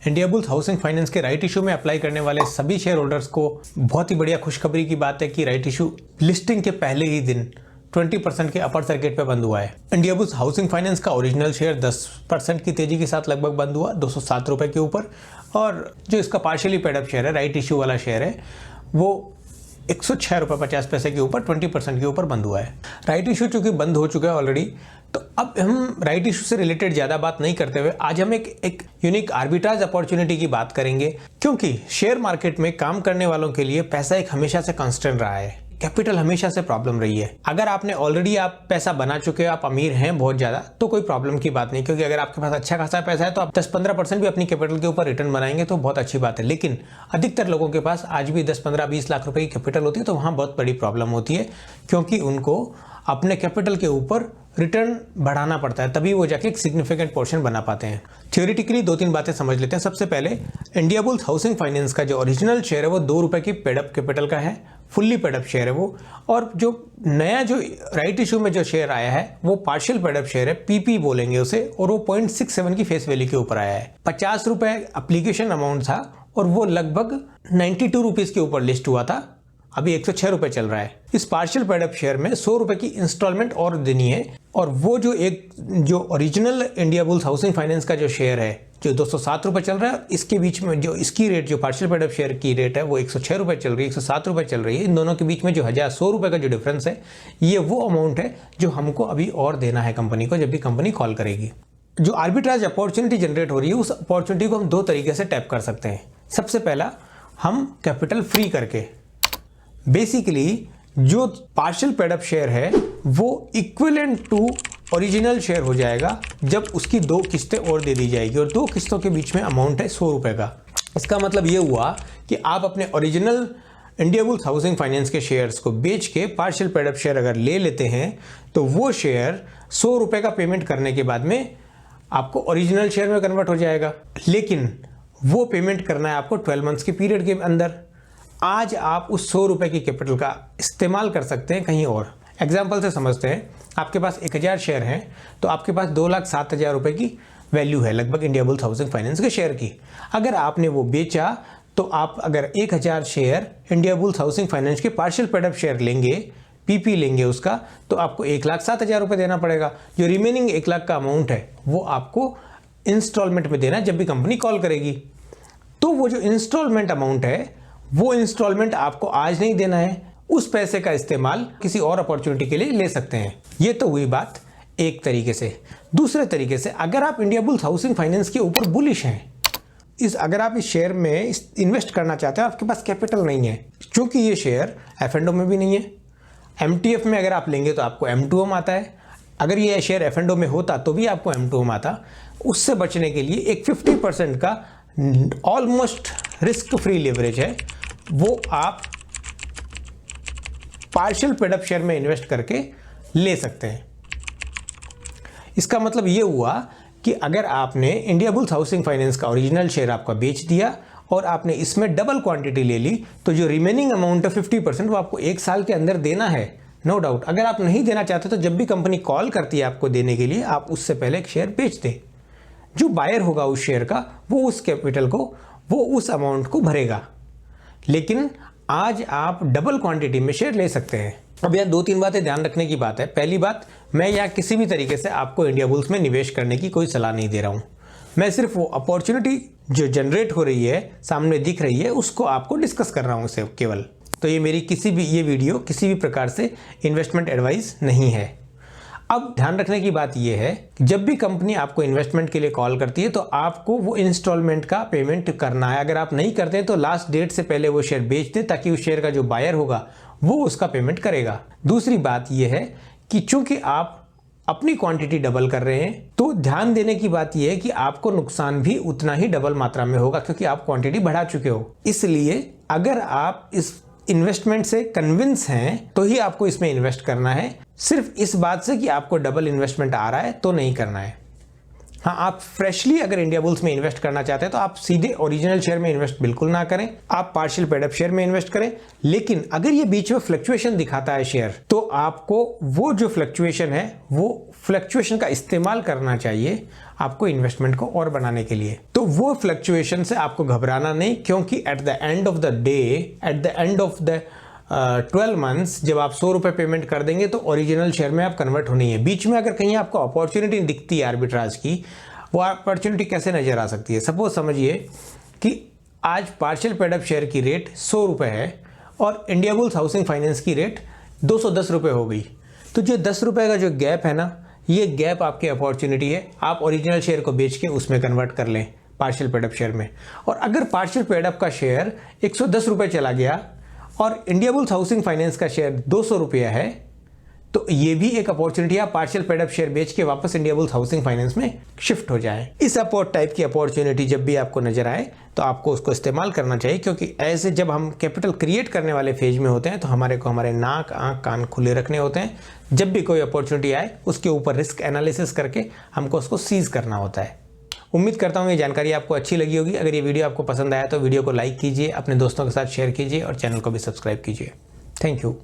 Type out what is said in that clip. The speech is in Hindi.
इंडिया बुल्स हाउसिंग फाइनेंस के राइट इशू में अप्लाई करने वाले सभी शेयर होल्डर्स को बहुत ही बढ़िया खुशखबरी की बात है कि राइट इशू लिस्टिंग के पहले ही दिन 20% के अपर सर्किट पे बंद हुआ है। इंडिया बुल्स हाउसिंग फाइनेंस का ओरिजिनल शेयर 10% की तेजी के साथ लगभग बंद हुआ 207 रुपए के ऊपर, और जो इसका पार्शियली पेड अप शेयर है, राइट इशू वाला शेयर है, वो 106 रुपये 50 पैसे के ऊपर 20% के ऊपर बंद हुआ है। राइट इशू चूंकि बंद हो चुका है ऑलरेडी, तो अब हम राइट इशू से रिलेटेड ज़्यादा बात नहीं करते हुए आज हम एक यूनिक आर्बिट्राज अपॉर्चुनिटी की बात करेंगे, क्योंकि शेयर मार्केट में काम करने वालों के लिए पैसा एक हमेशा से कांस्टेंट रहा है। कैपिटल हमेशा से प्रॉब्लम रही है। अगर आपने ऑलरेडी आप पैसा बना चुके हो, आप अमीर हैं बहुत ज़्यादा, तो कोई प्रॉब्लम की बात नहीं, क्योंकि अगर आपके पास अच्छा खासा पैसा है तो आप 10-15% भी अपनी कैपिटल के ऊपर रिटर्न बनाएंगे तो बहुत अच्छी बात है। लेकिन अधिकतर लोगों के पास आज भी 10-15-20 लाख रुपए की कैपिटल होती है, तो वहाँ बहुत बड़ी प्रॉब्लम होती है, क्योंकि उनको अपने कैपिटल के ऊपर रिटर्न बढ़ाना पड़ता है, तभी वो जाके एक सिग्निफिकेंट पोर्शन बना पाते हैं। थियोरिटिकली 2-3 बातें समझ लेते हैं। सबसे पहले इंडिया बुल्स हाउसिंग फाइनेंस का जो ओरिजिनल शेयर है वो 2 रुपए की पेडअप कैपिटल का है, फुल्ली पेडअप शेयर है वो, और जो नया जो राइट इशू में जो शेयर आया है वो पार्शियल पेडअप शेयर है, पीपी बोलेंगे उसे, और वो 0.67 की फेस वैल्यू के ऊपर आया है। 50 रुपए एप्लीकेशन अमाउंट था और वो लगभग 92 रुपीज़ के ऊपर लिस्ट हुआ था, अभी 106 रुपए चल रहा है। इस पार्शियल पेडअप शेयर में 100 रुपए की इंस्टॉलमेंट और देनी है, और वो जो original India bulls housing finance का जो शेयर है जो 207 रुपए चल रहा है, इसके बीच में जो इसकी रेट, जो पार्शियल पेडअप शेयर की रेट है वो 106 रुपए चल रही है, 107 रुपए चल रही है। इन दोनों के बीच में जो 100 रुपए का जो डिफरेंस है, ये वो अमाउंट है जो हमको अभी और देना है कंपनी को जब भी कंपनी कॉल करेगी। जो आर्बिट्राज अपॉर्चुनिटी जनरेट हो रही है, उस अपॉर्चुनिटी को हम 2 तरीके से टैप कर सकते हैं। सबसे पहला, हम कैपिटल फ्री करके बेसिकली जो पार्शियल पेडअप शेयर है वो इक्विवेलेंट टू ओरिजिनल शेयर हो जाएगा जब उसकी 2 किस्तें और दे दी जाएगी, और 2 किस्तों के बीच में अमाउंट है 100 रुपए का। इसका मतलब ये हुआ कि आप अपने original India bulls housing finance के शेयर्स को बेच के पार्शियल पेडअप शेयर अगर ले लेते हैं तो वो शेयर 100 रुपए का पेमेंट करने के बाद में आपको ओरिजिनल शेयर में कन्वर्ट हो जाएगा। लेकिन वो पेमेंट करना है आपको 12 मंथ्स के पीरियड के अंदर। आज आप उस 100 रुपए की कैपिटल का इस्तेमाल कर सकते हैं कहीं और। एग्जाम्पल से समझते हैं, आपके पास 1000 शेयर हैं, तो आपके पास 2,07,000 रुपए की वैल्यू है लगभग इंडिया बुल्स हाउसिंग फाइनेंस के शेयर की। अगर आपने वो बेचा तो आप अगर 1000 share India bulls housing finance के पार्शियल पेडअप शेयर लेंगे, पीपी लेंगे उसका, तो आपको 1,07,000 रुपये देना पड़ेगा। जो रिमेनिंग 1 लाख का अमाउंट है वो आपको इंस्टॉलमेंट में देना है जब भी कंपनी कॉल करेगी। तो वो जो इंस्टॉलमेंट अमाउंट है, वो इंस्टॉलमेंट आपको आज नहीं देना है, उस पैसे का इस्तेमाल किसी और अपॉर्चुनिटी के लिए ले सकते हैं। ये तो हुई बात एक तरीके से। दूसरे तरीके से, अगर आप इंडिया बुल्स हाउसिंग फाइनेंस के ऊपर बुलिश हैं, अगर आप इस शेयर में इन्वेस्ट करना चाहते हैं, आपके पास कैपिटल नहीं है, क्योंकि ये शेयर F&O में भी नहीं है, MTF में अगर आप लेंगे तो आपको M2M आता है, अगर ये शेयर F&O में होता तो भी आपको M2M आता। उससे बचने के लिए एक 50% का ऑलमोस्ट रिस्क फ्री लेवरेज है, वो आप पार्शियल पेडअप शेयर में इन्वेस्ट करके ले सकते हैं। इसका मतलब ये हुआ कि अगर आपने इंडिया बुल्स हाउसिंग फाइनेंस का ओरिजिनल शेयर आपका बेच दिया और आपने इसमें डबल क्वांटिटी ले ली, तो जो रिमेनिंग अमाउंट है 50% वो आपको 1 साल के अंदर देना है, नो डाउट। अगर आप नहीं देना चाहते तो जब भी कंपनी कॉल करती है आपको देने के लिए, आप उससे पहले एक शेयर बेच दें। जो बायर होगा उस शेयर का, वो उस कैपिटल को, वो उस अमाउंट को भरेगा। लेकिन आज आप डबल क्वांटिटी में शेयर ले सकते हैं। अब यहाँ 2-3 बातें ध्यान रखने की बात है। पहली बात, मैं यहाँ किसी भी तरीके से आपको इंडिया बुल्स में निवेश करने की कोई सलाह नहीं दे रहा हूँ। मैं सिर्फ वो अपॉर्चुनिटी जो जनरेट हो रही है, सामने दिख रही है, उसको आपको डिस्कस कर रहा हूँ सिर्फ केवल। तो ये मेरी ये वीडियो किसी भी प्रकार से इन्वेस्टमेंट एडवाइस नहीं है। अब ध्यान रखने की बात यह है, जब भी कंपनी आपको इन्वेस्टमेंट के लिए कॉल करती है तो आपको वो इंस्टॉलमेंट का पेमेंट करना है। अगर आप नहीं करते हैं तो लास्ट डेट से पहले वो शेयर बेच दें, ताकि उस शेयर का जो बायर होगा वो उसका पेमेंट करेगा। दूसरी बात यह है कि चूंकि आप अपनी क्वांटिटी डबल कर रहे हैं, तो ध्यान देने की बात यह है कि आपको नुकसान भी उतना ही डबल मात्रा में होगा, क्योंकि आप क्वांटिटी बढ़ा चुके हो। इसलिए अगर आप इस इन्वेस्टमेंट से कन्विंस हैं तो ही आपको इसमें इन्वेस्ट करना है। सिर्फ इस बात से कि आपको डबल इन्वेस्टमेंट आ रहा है तो नहीं करना है। हाँ, आप फ्रेशली अगर इंडिया बुल्स में इन्वेस्ट करना चाहते हैं तो आप सीधे ओरिजिनल शेयर में इन्वेस्ट बिल्कुल ना करें, आप पार्शियल पेड अप शेयर में इन्वेस्ट करें। लेकिन अगर ये बीच में फ्लक्चुएशन दिखाता है शेयर, तो आपको वो जो फ्लक्चुएशन है वो फ्लक्चुएशन का इस्तेमाल करना चाहिए आपको इन्वेस्टमेंट को और बनाने के लिए। तो वो फ्लक्चुएशन से आपको घबराना नहीं, क्योंकि at the end of the day, at the end of the 12 months जब आप 100 रुपये पेमेंट कर देंगे तो ओरिजिनल शेयर में आप कन्वर्ट होनी है। बीच में अगर कहीं आपको अपॉर्चुनिटी दिखती है आर्बिट्राज की, वो अपॉर्चुनिटी कैसे नजर आ सकती है? सपोज समझिए कि आज पार्शियल पेड अप शेयर की रेट 100 रुपये है और इंडिया बुल्स हाउसिंग फाइनेंस की रेट 210 रुपये हो गई। तो जो 10 रुपये का जो गैप है ना, ये गैप आपकी अपॉर्चुनिटी है, आप ओरिजिनल शेयर को बेच के उसमें कन्वर्ट कर लें पार्शियल पेड अप शेयर में। और अगर पार्शियल पेड अप का शेयर 110 रुपये चला गया और इंडिया बुल्स हाउसिंग फाइनेंस का शेयर 200 रुपया है, तो ये भी एक अपॉर्चुनिटी है, आप पार्शियल पेड अप शेयर बेच के वापस इंडिया बुल्स हाउसिंग फाइनेंस में शिफ्ट हो जाए। इस अपोर्ट टाइप की अपॉर्चुनिटी जब भी आपको नजर आए तो आपको उसको इस्तेमाल करना चाहिए, क्योंकि ऐसे जब हम कैपिटल क्रिएट करने वाले फेज में होते हैं तो हमारे को हमारे नाक, आंख, कान खुले रखने होते हैं। जब भी कोई अपॉर्चुनिटी आए उसके ऊपर रिस्क एनालिसिस करके हमको उसको सीज करना होता है। उम्मीद करता हूँ ये जानकारी आपको अच्छी लगी होगी। अगर ये वीडियो आपको पसंद आया तो वीडियो को लाइक कीजिए, अपने दोस्तों के साथ शेयर कीजिए और चैनल को भी सब्सक्राइब कीजिए। Thank you.